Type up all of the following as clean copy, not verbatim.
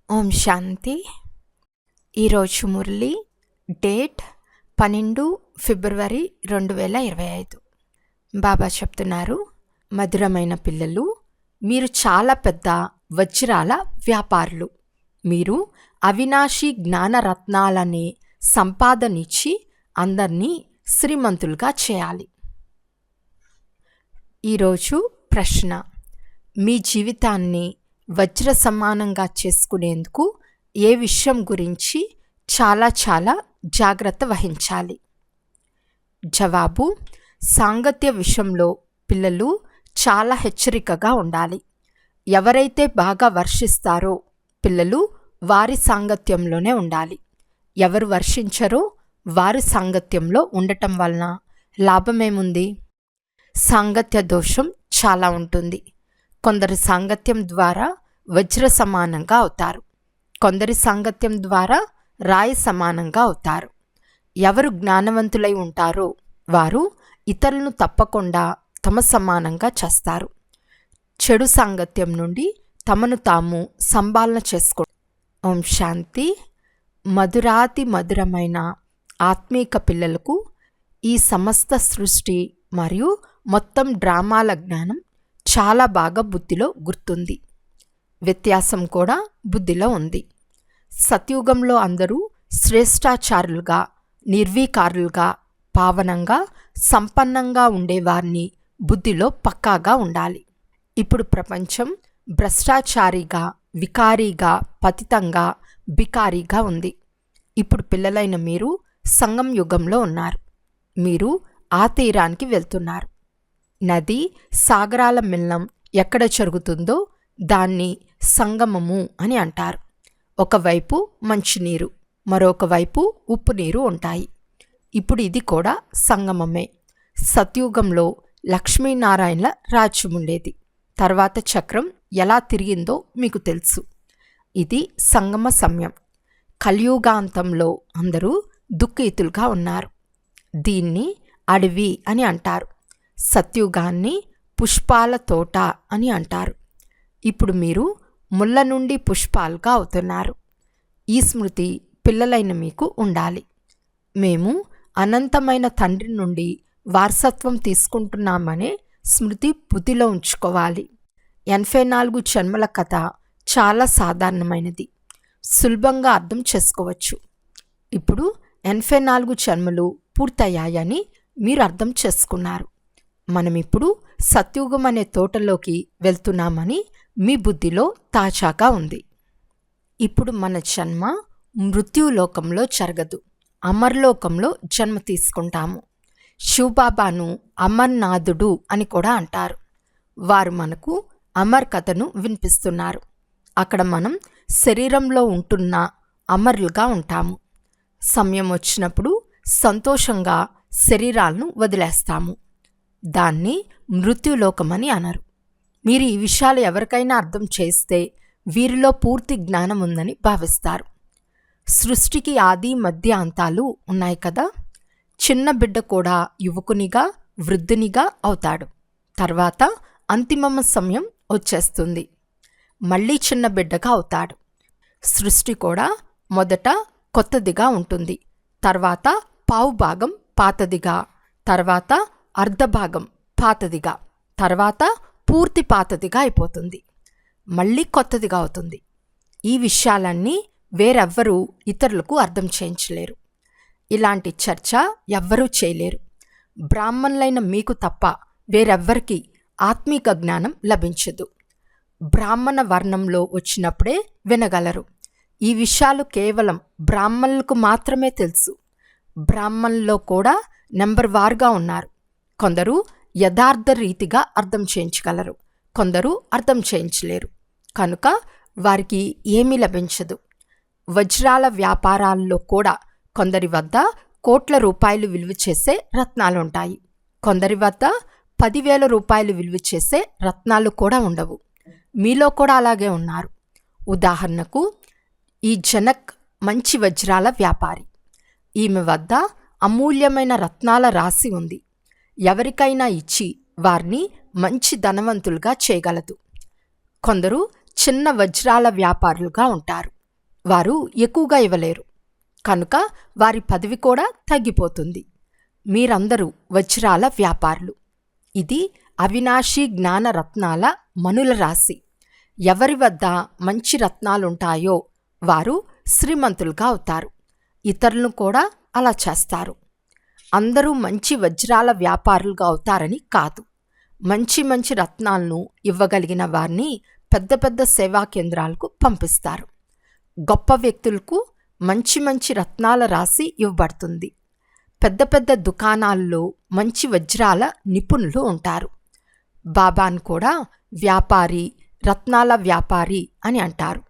ఓం శాంతి. ఈరోజు మురళి డేట్ 12 ఫిబ్రవరి 2025. బాబా చెప్తున్నారు, మధురమైన పిల్లలు, మీరు చాలా పెద్ద వజ్రాల వ్యాపారులు. మీరు అవినాశి జ్ఞానరత్నాలనే సంపాదనిచ్చి అందరినీ శ్రీమంతులుగా చేయాలి. ఈరోజు ప్రశ్న: మీ జీవితాన్ని వజ్ర సమానంగా చేసుకునేందుకు ఏ విషయం గురించి చాలా జాగ్రత్త వహించాలి? జవాబు: సాంగత్య విషయంలో పిల్లలు చాలా హెచ్చరికగా ఉండాలి. ఎవరైతే బాగా వర్షిస్తారో పిల్లలు వారి సాంగత్యంలోనే ఉండాలి. ఎవరు వర్షించరో వారి సాంగత్యంలో ఉండటం వలన లాభమేముంది? సాంగత్య దోషం చాలా ఉంటుంది. కొందరి సాంగత్యం ద్వారా వజ్ర సమానంగా అవుతారు, కొందరి సాంగత్యం ద్వారా రాయి సమానంగా అవుతారు. ఎవరు జ్ఞానవంతులై ఉంటారో వారు ఇతరులను తప్పకుండా తమ సమానంగా చేస్తారు. చెడు సాంగత్యం నుండి తమను తాము సంభాలన చేసుకో. ఓం శాంతి. మధురాతి మధురమైన ఆత్మీక పిల్లలకు ఈ సమస్త సృష్టి మరియు మొత్తం డ్రామాల జ్ఞానం చాలా బాగా బుద్ధిలో గుర్తుంది. వ్యత్యాసం కూడా బుద్ధిలో ఉంది. సత్యుగంలో అందరూ శ్రేష్టాచారులుగా, నిర్వీకారులుగా, పావనంగా, సంపన్నంగా ఉండేవారిని బుద్ధిలో పక్కాగా ఉండాలి. ఇప్పుడు ప్రపంచం భ్రష్టాచారిగా, వికారీగా, పతితంగా, బికారీగా ఉంది. ఇప్పుడు పిల్లలైన మీరు సంగం యుగంలో ఉన్నారు. మీరు ఆ తీరానికి వెళ్తున్నారు. నది సాగరాల మిలనం ఎక్కడ జరుగుతుందో దాన్ని సంగమము అని అంటారు. ఒకవైపు మంచినీరు, మరొక వైపు ఉప్పు నీరు ఉంటాయి. ఇప్పుడు ఇది కూడా సంగమమే. సత్యుగంలో లక్ష్మీనారాయణల రాజ్యం ఉండేది. తర్వాత చక్రం ఎలా తిరిగిందో మీకు తెలుసు. ఇది సంగమ సమయం. కలియుగాంతంలో అందరూ దుఃఖితులుగా ఉన్నారు. దీన్ని అడవి అని అంటారు. సత్యుగాన్ని పుష్పాల తోట అని అంటారు. ఇప్పుడు మీరు ముళ్ళ నుండి పుష్పాలుగా అవుతున్నారు. ఈ స్మృతి పిల్లలైన మీకు ఉండాలి. మేము అనంతమైన తండ్రి నుండి వారసత్వం తీసుకుంటున్నామనే స్మృతి బుద్ధిలో ఉంచుకోవాలి. 84 జన్మల కథ చాలా సాధారణమైనది, సులభంగా అర్థం చేసుకోవచ్చు. ఇప్పుడు 84 జన్మలు పూర్తయ్యాయని మీరు అర్థం చేసుకున్నారు. మనమిప్పుడు సత్యుగం అనే తోటలోకి వెళ్తున్నామని మీ బుద్ధిలో తాజాగా ఉంది. ఇప్పుడు మన జన్మ మృత్యులోకంలో జరగదు, అమర్లోకంలో జన్మ తీసుకుంటాము. శివబాబాను అమర్నాథుడు అని కూడా అంటారు. వారు మనకు అమర్ కథను వినిపిస్తున్నారు. అక్కడ మనం శరీరంలో ఉంటున్న అమరులుగా ఉంటాము. సమయం వచ్చినప్పుడు సంతోషంగా శరీరాలను వదిలేస్తాము. దాన్ని మృత్యులోకమని అనరు. మీరు ఈ విషయాలు ఎవరికైనా అర్థం చేస్తే వీరిలో పూర్తి జ్ఞానం ఉందని భావిస్తారు. సృష్టికి ఆది మధ్య అంతాలు ఉన్నాయి కదా. చిన్న బిడ్డ కూడా యువకునిగా, వృద్ధునిగా అవుతాడు. తర్వాత అంతిమ సమయం వచ్చేస్తుంది, మళ్ళీ చిన్న బిడ్డగా అవుతాడు. సృష్టి కూడా మొదట కొత్తదిగా ఉంటుంది, తర్వాత పావుభాగం పాతదిగా, తర్వాత అర్ధభాగం పాతదిగా, తర్వాత పూర్తి పాతదిగా అయిపోతుంది, మళ్ళీ కొత్తదిగా అవుతుంది. ఈ విషయాలన్నీ వేరెవ్వరూ ఇతరులకు అర్థం చేయించలేరు. ఇలాంటి చర్చ ఎవ్వరూ చేయలేరు. బ్రాహ్మణులైన మీకు తప్ప వేరెవ్వరికి ఆత్మీక జ్ఞానం లభించదు. బ్రాహ్మణ వర్ణంలో వచ్చినప్పుడే వినగలరు. ఈ విషయాలు కేవలం బ్రాహ్మణులకు మాత్రమే తెలుసు. బ్రాహ్మణుల్లో కూడా నెంబర్ వారుగా ఉన్నారు. కొందరు యథార్థ రీతిగా అర్థం చేయించగలరు, కొందరు అర్థం చేయించలేరు. కనుక వారికి ఏమీ లభించదు. వజ్రాల వ్యాపారాల్లో కూడా కొందరి వద్ద కోట్ల రూపాయలు విలువ చేసే రత్నాలు ఉంటాయి, కొందరి వద్ద 10,000 రూపాయలు విలువ చేసే రత్నాలు కూడా ఉండవు. మీలో కూడా అలాగే ఉన్నారు. ఉదాహరణకు, ఈ జనక్ మంచి వజ్రాల వ్యాపారి. ఈమె వద్ద అమూల్యమైన రత్నాల రాశి ఉంది. ఎవరికైనా ఇచ్చి వారిని మంచి ధనవంతులుగా చేయగలదు. కొందరు చిన్న వజ్రాల వ్యాపారులుగా ఉంటారు. వారు ఎక్కువగా ఇవ్వలేరు, కనుక వారి పదవి కూడా తగ్గిపోతుంది. మీరందరూ వజ్రాల వ్యాపారులు. ఇది అవినాశి జ్ఞాన రత్నాల మనుల రాశి. ఎవరి వద్ద మంచి రత్నాలుంటాయో వారు శ్రీమంతులుగా అవుతారు. ఇతరులను కూడా అలా చేస్తారు. అందరూ మంచి వజ్రాల వ్యాపారులుగా అవుతారని కాదు. మంచి మంచి రత్నాలను ఇవ్వగలిగిన వారిని పెద్ద పెద్ద సేవా కేంద్రాలకు పంపిస్తారు. గొప్ప వ్యక్తులకు మంచి మంచి రత్నాల రాశి ఇవ్వబడుతుంది. పెద్ద పెద్ద దుకాణాల్లో మంచి వజ్రాల నిపుణులు ఉంటారు. బాబాను కూడా వ్యాపారి, రత్నాల వ్యాపారి అని అంటారు.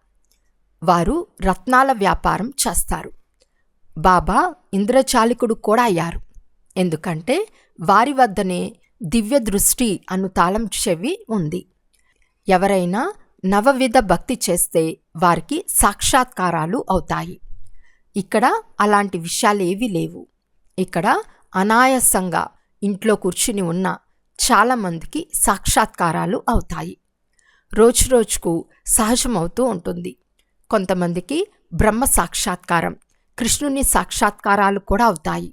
వారు రత్నాల వ్యాపారం చేస్తారు. బాబా ఇంద్రచాలికుడు కూడా అయ్యారు. ఎందుకంటే వారి వద్దనే దివ్య దృష్టి అను తాళం చెవి ఉంది. ఎవరైనా నవవిధ భక్తి చేస్తే వారికి సాక్షాత్కారాలు అవుతాయి. ఇక్కడ అలాంటి విషయాలేవీ లేవు. ఇక్కడ అనాయాసంగా ఇంట్లో కూర్చుని ఉన్న చాలామందికి సాక్షాత్కారాలు అవుతాయి. రోజురోజుకు సహజమవుతూ ఉంటుంది. కొంతమందికి బ్రహ్మ సాక్షాత్కారం, కృష్ణుని సాక్షాత్కారాలు కూడా అవుతాయి.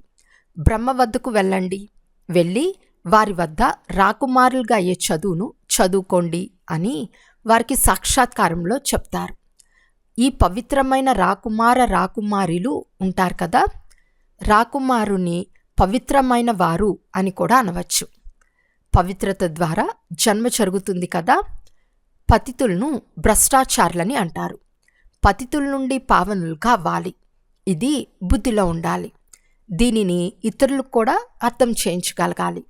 బ్రహ్మ వద్దకు వెళ్ళండి, వెళ్ళి వారి వద్ద రాకుమారులుగా అయ్యే చదువును చదువుకోండి అని వారికి సాక్షాత్కారంలో చెప్తారు. ఈ పవిత్రమైన రాకుమారులు ఉంటారు కదా, రాకుమారుని పవిత్రమైన వారు అని కూడా అనవచ్చు. పవిత్రత ద్వారా జన్మ జరుగుతుంది కదా. పతితులను భ్రష్టాచారులని అంటారు. పతితుల నుండి పావనులుగా అవ్వాలి. ఇది బుద్ధిలో ఉండాలి. దీనిని ఇతరులకు కూడా అర్థం చేయించగలగాలి.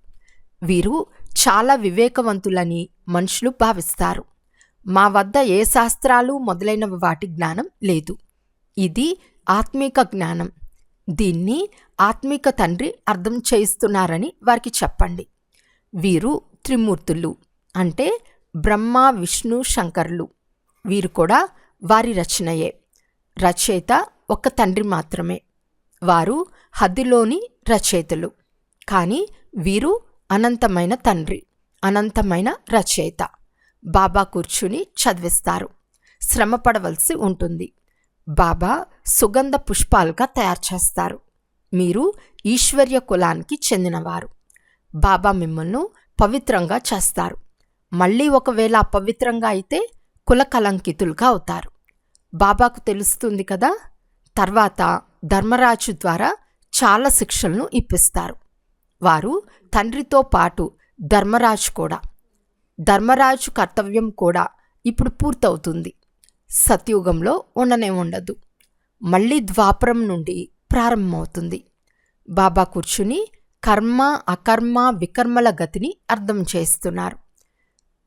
వీరు చాలా వివేకవంతులని మనుషులు భావిస్తారు. మా వద్ద ఏ శాస్త్రాలు మొదలైన వాటి జ్ఞానం లేదు. ఇది ఆత్మీక జ్ఞానం. దీన్ని ఆత్మీక తండ్రి అర్థం చేయిస్తున్నారని వారికి చెప్పండి. వీరు త్రిమూర్తులు, అంటే బ్రహ్మ, విష్ణు, శంకరులు. వీరు కూడా వారి రచనయే. రచయిత ఒక తండ్రి మాత్రమే. వారు హద్దులోని రచయితలు, కానీ వీరు అనంతమైన తండ్రి, అనంతమైన రచయిత. బాబా కూర్చుని చదివిస్తారు. శ్రమ పడవలసి ఉంటుంది. బాబా సుగంధ పుష్పాలుగా తయారు చేస్తారు. మీరు ఈశ్వర్య కులానికి చెందినవారు. బాబా మిమ్మల్ని పవిత్రంగా చేస్తారు. మళ్ళీ ఒకవేళ అపవిత్రంగా అయితే కుల కలంకితులుగా అవుతారు. బాబాకు తెలుస్తుంది కదా. తర్వాత ధర్మరాజు ద్వారా చాలా శిక్షలను ఇప్పిస్తారు. వారు తండ్రితో పాటు ధర్మరాజు కూడా. ధర్మరాజు కర్తవ్యం కూడా ఇప్పుడు పూర్తవుతుంది. సత్యుగంలో ఉండనే ఉండదు. మళ్ళీ ద్వాపరం నుండి ప్రారంభమవుతుంది. బాబా కూర్చుని కర్మ, అకర్మ, వికర్మల గతిని అర్థం చేస్తున్నారు.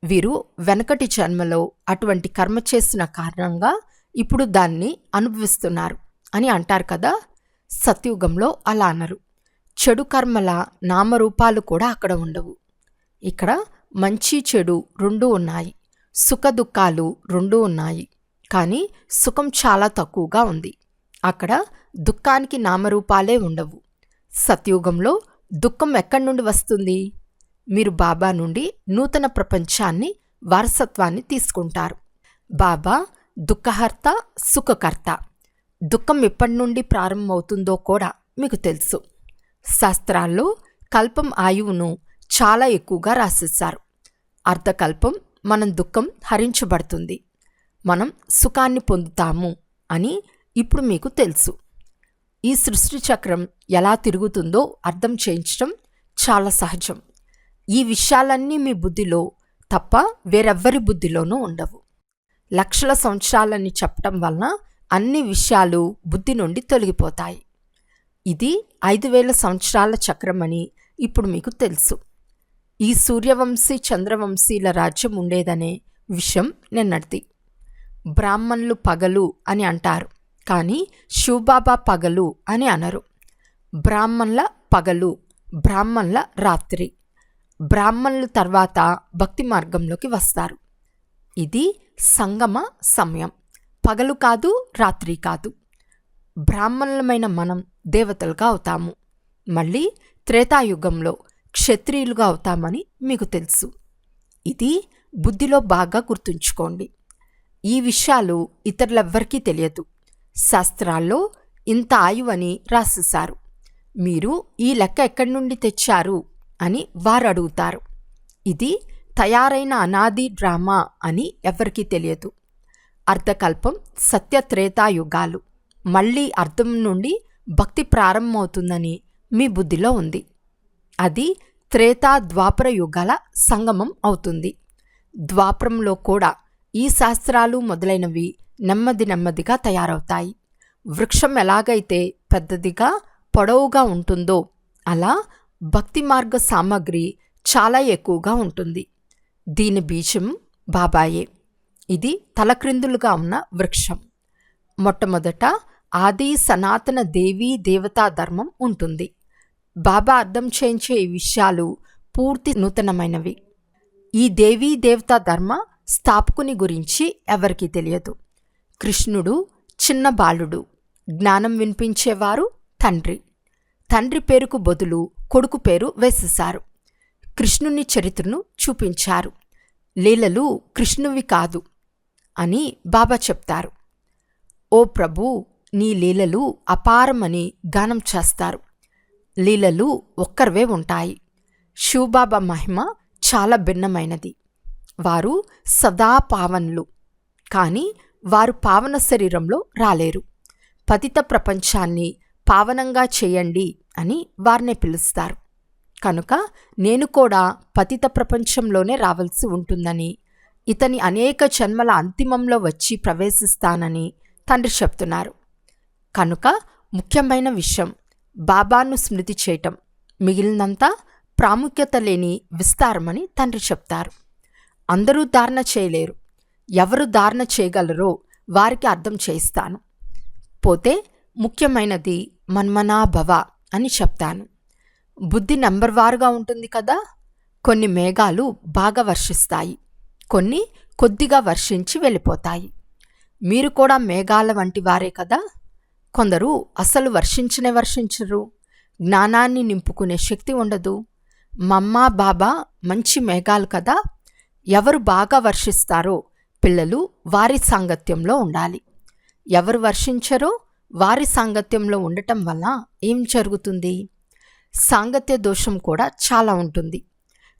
వీరు వెనకటి జన్మలో అటువంటి కర్మ చేసిన కారణంగా ఇప్పుడు దాన్ని అనుభవిస్తున్నారు అని అంటారు కదా. సత్యుగంలో అలా అనరు. చెడు కర్మల నామరూపాలు కూడా అక్కడ ఉండవు. ఇక్కడ మంచి చెడు రెండూ ఉన్నాయి. సుఖ దుఃఖాలు రెండూ ఉన్నాయి. కానీ సుఖం చాలా తక్కువగా ఉంది. అక్కడ దుఃఖానికి నామరూపాలే ఉండవు. సత్యుగంలో దుఃఖం ఎక్కడి నుండి వస్తుంది? మీరు బాబా నుండి నూతన ప్రపంచాన్ని, వారసత్వాన్ని తీసుకుంటారు. బాబా దుఃఖహర్త, సుఖకర్త. దుఃఖం ఎప్పటి నుండి ప్రారంభమవుతుందో కూడా మీకు తెలుసు. శాస్త్రాల్లో కల్పం ఆయువును చాలా ఎక్కువగా రాసేశారు. అర్ధకల్పం మనం దుఃఖం హరించబడుతుంది, మనం సుఖాన్ని పొందుతాము అని ఇప్పుడు మీకు తెలుసు. ఈ సృష్టి చక్రం ఎలా తిరుగుతుందో అర్థం చేయించడం చాలా సహజం. ఈ విషయాలన్నీ మీ బుద్ధిలో తప్ప వేరెవ్వరి బుద్ధిలోనూ ఉండవు. లక్షల సంవత్సరాలని చెప్పటం వలన అన్ని విషయాలు బుద్ధి నుండి తొలగిపోతాయి. ఇది 5000 సంవత్సరాల చక్రమని ఇప్పుడు మీకు తెలుసు. ఈ సూర్యవంశీ, చంద్రవంశీల రాజ్యం ఉండేదనే విషయం నిన్నటిది. బ్రాహ్మణులు పగలు అని అంటారు, కానీ శివబాబా పగలు అని అనరు. బ్రాహ్మణుల పగలు, బ్రాహ్మణుల రాత్రి. బ్రాహ్మణులు తర్వాత భక్తి మార్గంలోకి వస్తారు. ఇది సంగమ సమయం. పగలు కాదు, రాత్రి కాదు. బ్రాహ్మణులమైన మనం దేవతలుగా అవుతాము. మళ్ళీ త్రేతాయుగంలో క్షత్రియులుగా అవుతామని మీకు తెలుసు. ఇది బుద్ధిలో బాగా గుర్తుంచుకోండి. ఈ విషయాలు ఇతరులెవ్వరికీ తెలియదు. శాస్త్రాల్లో ఇంత ఆయువని రాసేశారు. మీరు ఈ లెక్క ఎక్కడి నుండి తెచ్చారు అని వారు అడుగుతారు. ఇది తయారైన అనాది డ్రామా అని ఎవరికీ తెలియదు. అర్ధకల్పం సత్యత్రేతాయుగాలు, మళ్ళీ అర్థం నుండి భక్తి ప్రారంభమవుతుందని మీ బుద్ధిలో ఉంది. అది త్రేతా ద్వాపర యుగాల సంగమం అవుతుంది. ద్వాపరంలో కూడా ఈ శాస్త్రాలు మొదలైనవి నెమ్మది నెమ్మదిగా తయారవుతాయి. వృక్షం ఎలాగైతే పెద్దదిగా పొడవుగా ఉంటుందో అలా భక్తి మార్గ సామగ్రి చాలా ఎక్కువగా ఉంటుంది. దీని బీజం బాబాయే. ఇది తలక్రిందులుగా ఉన్న వృక్షం. మొట్టమొదట ఆది సనాతన దేవీ దేవతా ధర్మం ఉంటుంది. బాబా అర్థం చేయించే ఈ విషయాలు పూర్తి నూతనమైనవి. ఈ దేవీ దేవతా ధర్మ స్థాపకుని గురించి ఎవరికీ తెలియదు. కృష్ణుడు చిన్న బాలుడు. జ్ఞానం వినిపించేవారు తండ్రి. తండ్రి పేరుకు బదులు కొడుకు పేరు వేసేశారు. కృష్ణుని చరిత్రను చూపించారు. లీలలు కృష్ణువి కాదు అని బాబా చెప్తారు. ఓ ప్రభు, నీ లీలలు అపారమని గానం చేస్తారు. లీలలు ఒక్కరివే ఉంటాయి. శివబాబా మహిమ చాలా భిన్నమైనది. వారు సదా పావనులు, కానీ వారు పావన శరీరంలో రాలేరు. పతిత ప్రపంచాన్ని పావనంగా చేయండి అని వారినే పిలుస్తారు. కనుక నేను కూడా పతిత ప్రపంచంలోనే రావాల్సి ఉంటుందని, ఇతని అనేక జన్మల అంతిమంలో వచ్చి ప్రవేశిస్తానని తండ్రి చెప్తున్నారు. కనుక ముఖ్యమైన విషయం బాబాను స్మృతి చేయటం, మిగిలినంతా ప్రాముఖ్యత లేని విస్తారమని తండ్రి చెప్తారు. అందరూ ధారణ చేయలేరు. ఎవరు ధారణ చేయగలరో వారికి అర్థం చేయిస్తాను. పోతే ముఖ్యమైనది మన్మనాభవ అని చెప్తాను. బుద్ధి నెంబర్వారుగా ఉంటుంది కదా. కొన్ని మేఘాలు బాగా వర్షిస్తాయి, కొన్ని కొద్దిగా వర్షించి వెళ్ళిపోతాయి. మీరు కూడా మేఘాల వంటి వారే కదా. కొందరు అసలు వర్షించరు. జ్ఞానాన్ని నింపుకునే శక్తి ఉండదు. మమ్మా బాబా మంచి మేఘాలు కదా. ఎవరు బాగా వర్షిస్తారో పిల్లలు వారి సాంగత్యంలో ఉండాలి. ఎవరు వర్షించరో వారి సాంగత్యంలో ఉండటం వల్ల ఏం జరుగుతుంది? సాంగత్య దోషం కూడా చాలా ఉంటుంది.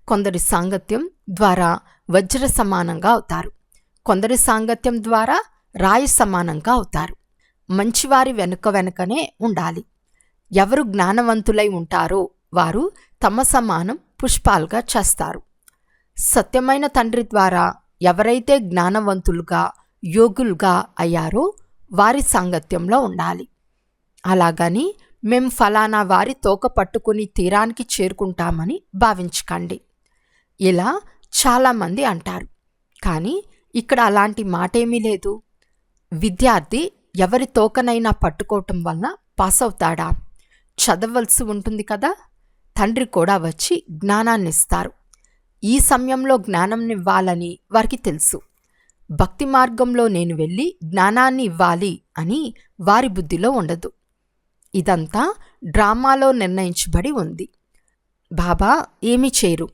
కొందరి సాంగత్యం ద్వారా వజ్ర సమానంగా అవుతారు. కొందరి సాంగత్యం ద్వారా రాయి సమానంగా అవుతారు. మంచివారి వెనుకనే ఉండాలి. ఎవరు జ్ఞానవంతులై ఉంటారో వారు తమ సమానం పుష్పాలుగా చేస్తారు. సత్యమైన తండ్రి ద్వారా ఎవరైతే జ్ఞానవంతులుగా యోగులుగా అయ్యారో వారి సాంగత్యంలో ఉండాలి. అలాగని మేం ఫలానా వారి తోక పట్టుకుని తీరానికి చేరుకుంటామని భావించకండి. ఇలా చాలామంది అంటారు, కానీ ఇక్కడ అలాంటి మాటేమీ లేదు. విద్యార్థి ఎవరి తోకనైనా పట్టుకోవటం వలన పాస్ అవుతాడా? చదవలసి ఉంటుంది కదా. తండ్రి కూడా వచ్చి జ్ఞానాన్ని ఇస్తారు. ఈ సమయంలో జ్ఞానంనివ్వాలని వారికి తెలుసు. భక్తి మార్గంలో నేను వెళ్ళి జ్ఞానాన్ని ఇవ్వాలి అని వారి బుద్ధిలో ఉండదు. ఇదంతా డ్రామాలో నిర్ణయించబడి ఉంది. బాబా ఏమీ చేయరు.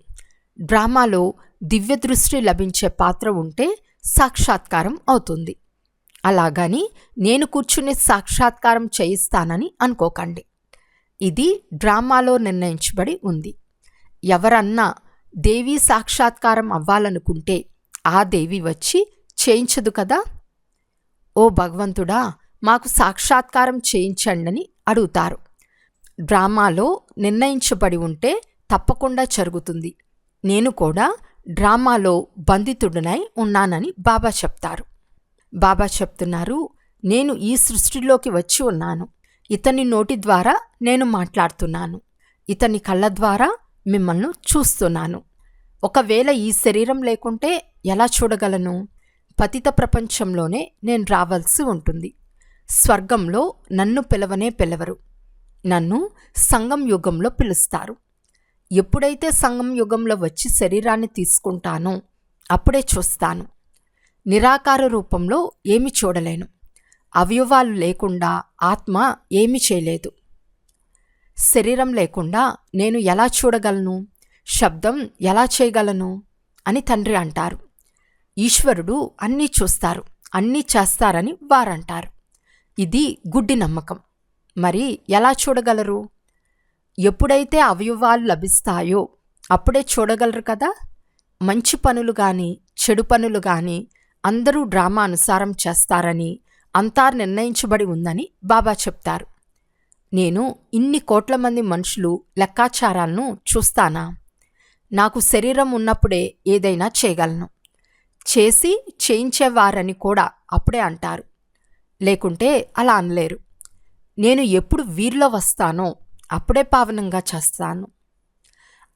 డ్రామాలో దివ్య దృష్టి లభించే పాత్ర ఉంటే సాక్షాత్కారం అవుతుంది. అలాగని నేను కూర్చుని సాక్షాత్కారం చేయిస్తానని అనుకోకండి. ఇది డ్రామాలో నిర్ణయించబడి ఉంది. ఎవరన్నా దేవీ సాక్షాత్కారం అవ్వాలనుకుంటే ఆ దేవి వచ్చి చేయించదు కదా. ఓ భగవంతుడా, మాకు సాక్షాత్కారం చేయించండని అడుగుతారు. డ్రామాలో నిర్ణయించబడి ఉంటే తప్పకుండా జరుగుతుంది. నేను కూడా డ్రామాలో బంధితుడినై ఉన్నానని బాబా చెప్తారు. బాబా చెప్తున్నారు, నేను ఈ సృష్టిలోకి వచ్చి ఉన్నాను. ఇతని నోటి ద్వారా నేను మాట్లాడుతున్నాను. ఇతని కళ్ళ ద్వారా మిమ్మల్ని చూస్తున్నాను. ఒకవేళ ఈ శరీరం లేకుంటే ఎలా చూడగలను? పతిత ప్రపంచంలోనే నేను రావాల్సి ఉంటుంది. స్వర్గంలో నన్ను పిలవనే పిలవరు. నన్ను సంగం యుగంలో పిలుస్తారు. ఎప్పుడైతే సంగం యుగంలో వచ్చి శరీరాన్ని తీసుకుంటానో అప్పుడే చూస్తాను. నిరాకార రూపంలో ఏమి చూడలేను. అవయవాలు లేకుండా ఆత్మ ఏమీ చేయలేదు. శరీరం లేకుండా నేను ఎలా చూడగలను? శబ్దం ఎలా చేయగలను అని తండ్రి అంటారు. ఈశ్వరుడు అన్నీ చూస్తారు, అన్నీ చేస్తారని వారంటారు. ఇది గుడ్డి నమ్మకం. మరి ఎలా చూడగలరు? ఎప్పుడైతే అవయవాలు లభిస్తాయో అప్పుడే చూడగలరు కదా. మంచి పనులు గాని చెడు పనులు గాని అందరూ డ్రామా అనుసారం చేస్తారని అంతా నిర్ణయించబడి ఉందని బాబా చెప్తారు. నేను ఇన్ని కోట్ల మంది మనుషులు లెక్కాచారాలను చూస్తానా? నాకు శరీరం ఉన్నప్పుడే ఏదైనా చేయగలను. చేసి చేయించేవారని కూడా అప్పుడే అంటారు, లేకుంటే అలా అనలేరు. నేను ఎప్పుడు వీరిలో వస్తానో అప్పుడే పావనంగా చేస్తాను.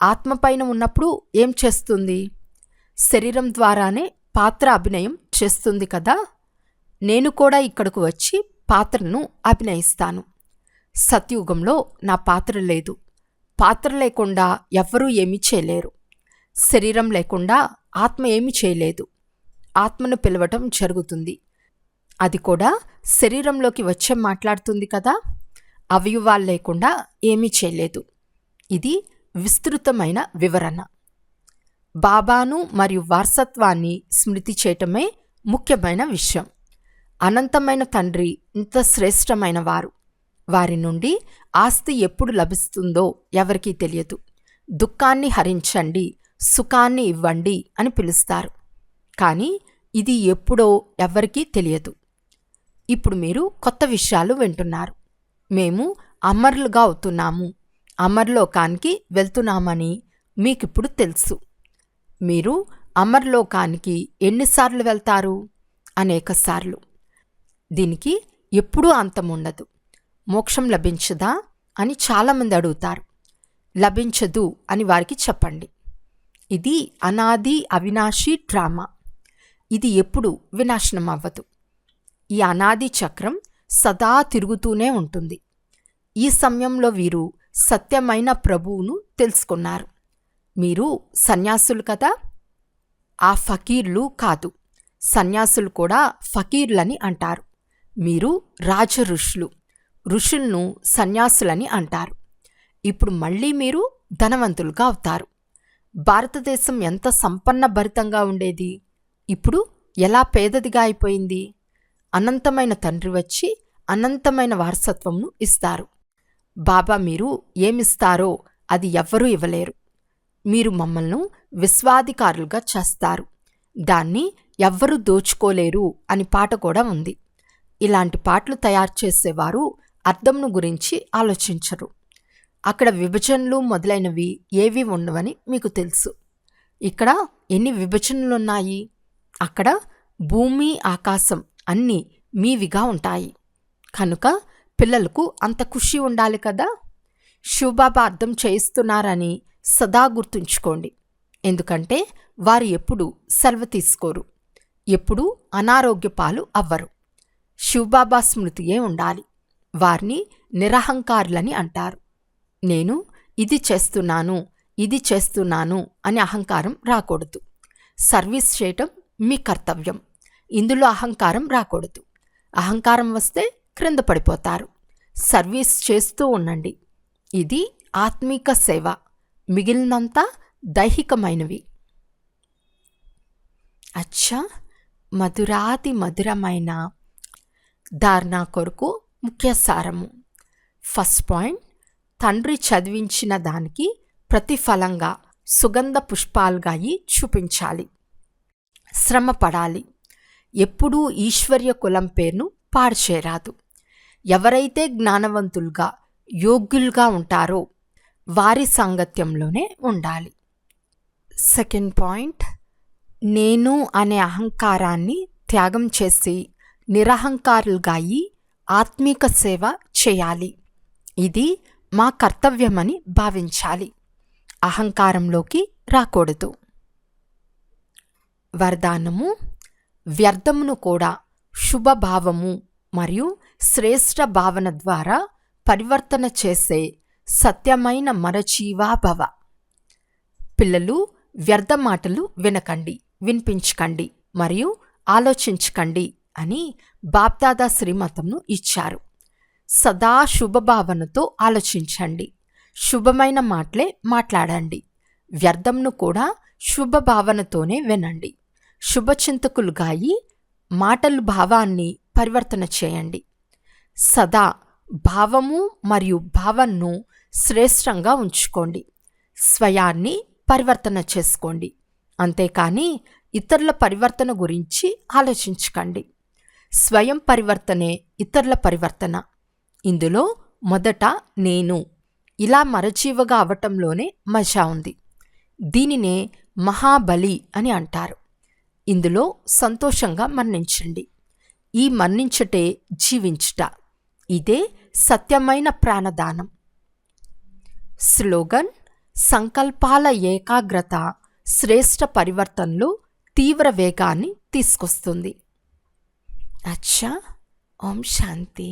ఆత్మపైన ఉన్నప్పుడు ఏం చేస్తుంది? శరీరం ద్వారానే పాత్ర అభినయం చేస్తుంది కదా. నేను కూడా ఇక్కడకు వచ్చి పాత్రను అభినయిస్తాను. సత్యుగంలో నా పాత్ర లేదు. పాత్ర లేకుండా ఎవ్వరూ ఏమీ చేయలేరు. శరీరం లేకుండా ఆత్మ ఏమీ చేయలేదు. ఆత్మను పిలవటం జరుగుతుంది. అది కూడా శరీరంలోకి వచ్చే మాట్లాడుతుంది కదా. అవయవాలు లేకుండా ఏమీ చేయలేదు. ఇది విస్తృతమైన వివరణ. బాబాను మరియు వారసత్వాన్ని స్మృతి చేయటమే ముఖ్యమైన విషయం. అనంతమైన తండ్రి ఇంత శ్రేష్టమైన వారు. వారి నుండి ఆస్తి ఎప్పుడు లభిస్తుందో ఎవరికీ తెలియదు. దుఃఖాన్ని హరించండి, సుఖాన్ని ఇవ్వండి అని పిలుస్తారు. కానీ ఇది ఎప్పుడో ఎవరికీ తెలియదు. ఇప్పుడు మీరు కొత్త విషయాలు వింటున్నారు. మేము అమరులుగా అవుతున్నాము, అమర్లోకానికి వెళ్తున్నామని మీకిప్పుడు తెలుసు. మీరు అమర్లోకానికి ఎన్నిసార్లు వెళ్తారు? అనేకసార్లు. దీనికి ఎప్పుడూ అంతం ఉండదు. మోక్షం లభించదా అని చాలామంది అడుగుతారు. లభించదు అని వారికి చెప్పండి. ఇది అనాది అవినాశి డ్రామా. ఇది ఎప్పుడు వినాశనం అవ్వదు. ఈ అనాది చక్రం సదా తిరుగుతూనే ఉంటుంది. ఈ సమయంలో వీరు సత్యమైన ప్రభువును తెలుసుకున్నారు. మీరు సన్యాసులు కదా. ఆ ఫకీర్లు కాదు. సన్యాసులు కూడా ఫకీర్లని అంటారు. మీరు రాజ ఋషులు. ఋషులను సన్యాసులని అంటారు. ఇప్పుడు మళ్ళీ మీరు ధనవంతులుగా అవుతారు. భారతదేశం ఎంత సంపన్న భరితంగా ఉండేది, ఇప్పుడు ఎలా పేదదిగా అయిపోయింది. అనంతమైన తండ్రి వచ్చి అనంతమైన వారసత్వంను ఇస్తారు. బాబా మీరు ఏమిస్తారో అది ఎవ్వరూ ఇవ్వలేరు. మీరు మమ్మల్ని విశ్వాధికారులుగా చేస్తారు. దాన్ని ఎవ్వరూ దోచుకోలేరు అని పాట కూడా ఉంది. ఇలాంటి పాటలు తయారు చేసేవారు అర్థంను గురించి ఆలోచించరు. అక్కడ విభజనలు మొదలైనవి ఏవి ఉండవని మీకు తెలుసు. ఇక్కడ ఎన్ని విభజనలున్నాయి? అక్కడ భూమి ఆకాశం అన్నీ మీవిగా ఉంటాయి. కనుక పిల్లలకు అంత ఖుషి ఉండాలి కదా. శివబాబా అర్థం చేయిస్తున్నారని సదా గుర్తుంచుకోండి. ఎందుకంటే వారు ఎప్పుడూ సెలవు తీసుకోరు, ఎప్పుడూ అనారోగ్య పాలు అవ్వరు. శివబాబా స్మృతియే ఉండాలి. వారిని నిరహంకారులని అంటారు. నేను ఇది చేస్తున్నాను, ఇది చేస్తున్నాను అని అహంకారం రాకూడదు. సర్వీస్ చేయటం మీ కర్తవ్యం. ఇందులో అహంకారం రాకూడదు. అహంకారం వస్తే క్రింద పడిపోతారు. సర్వీస్ చేస్తూ ఉండండి. ఇది ఆత్మీక సేవ. మిగిలినంతా దైహికమైనవి. అచ్చా, మధురాతి మధురమైన ధారణా కొరకు ముఖ్య సారము. ఫస్ట్ పాయింట్, తండ్రి చదివించిన దానికి ప్రతిఫలంగా సుగంధ పుష్పాలుగా చూపించాలి. శ్రమ పడాలి. ఎప్పుడూ ఈశ్వర్య కులం పేరును పాడు చేయరాదు. ఎవరైతే జ్ఞానవంతులుగా యోగ్యులుగా ఉంటారో వారి సాంగత్యంలోనే ఉండాలి. సెకండ్ పాయింట్, నేను అనే అహంకారాన్ని త్యాగం చేసి నిరహంకారులుగా ఆత్మీక సేవ చేయాలి. ఇది మా కర్తవ్యమని భావించాలి. అహంకారంలోకి రాకూడదు. వరదానము: వ్యర్థమును కూడా శుభభావము మరియు శ్రేష్ఠ భావన ద్వారా పరివర్తన చేసే సత్యమైన మరచీవా భవ. పిల్లలు, వ్యర్థ మాటలు వినకండి, వినిపించకండి మరియు ఆలోచించకండి అని బాప్దాదా శ్రీమతంను ఇచ్చారు. సదా శుభభావనతో ఆలోచించండి. శుభమైన మాటలే మాట్లాడండి. వ్యర్థంను కూడా శుభభావనతోనే వినండి. శుభచింతకులుగా మాటలు భావాన్ని పరివర్తన చేయండి. సదా భావము మరియు భావనను శ్రేష్టంగా ఉంచుకోండి. స్వయాన్ని పరివర్తన చేసుకోండి. అంతేకాని ఇతరుల పరివర్తన గురించి ఆలోచించకండి. స్వయం పరివర్తనే ఇతరుల పరివర్తన. ఇందులో మొదట నేను ఇలా మరచీవగా అవటంలోనే మజా ఉంది. దీనినే మహాబలి అని అంటారు. ఇందులో సంతోషంగా మరణించండి. ఈ మరణించటే జీవించుట. ఇదే సత్యమైన ప్రాణదానం. స్లోగన్: సంకల్పాల ఏకాగ్రత శ్రేష్ఠ పరివర్తనలో తీవ్ర వేగాన్ని తీసుకొస్తుంది. అచ్చా. ఓం శాంతి.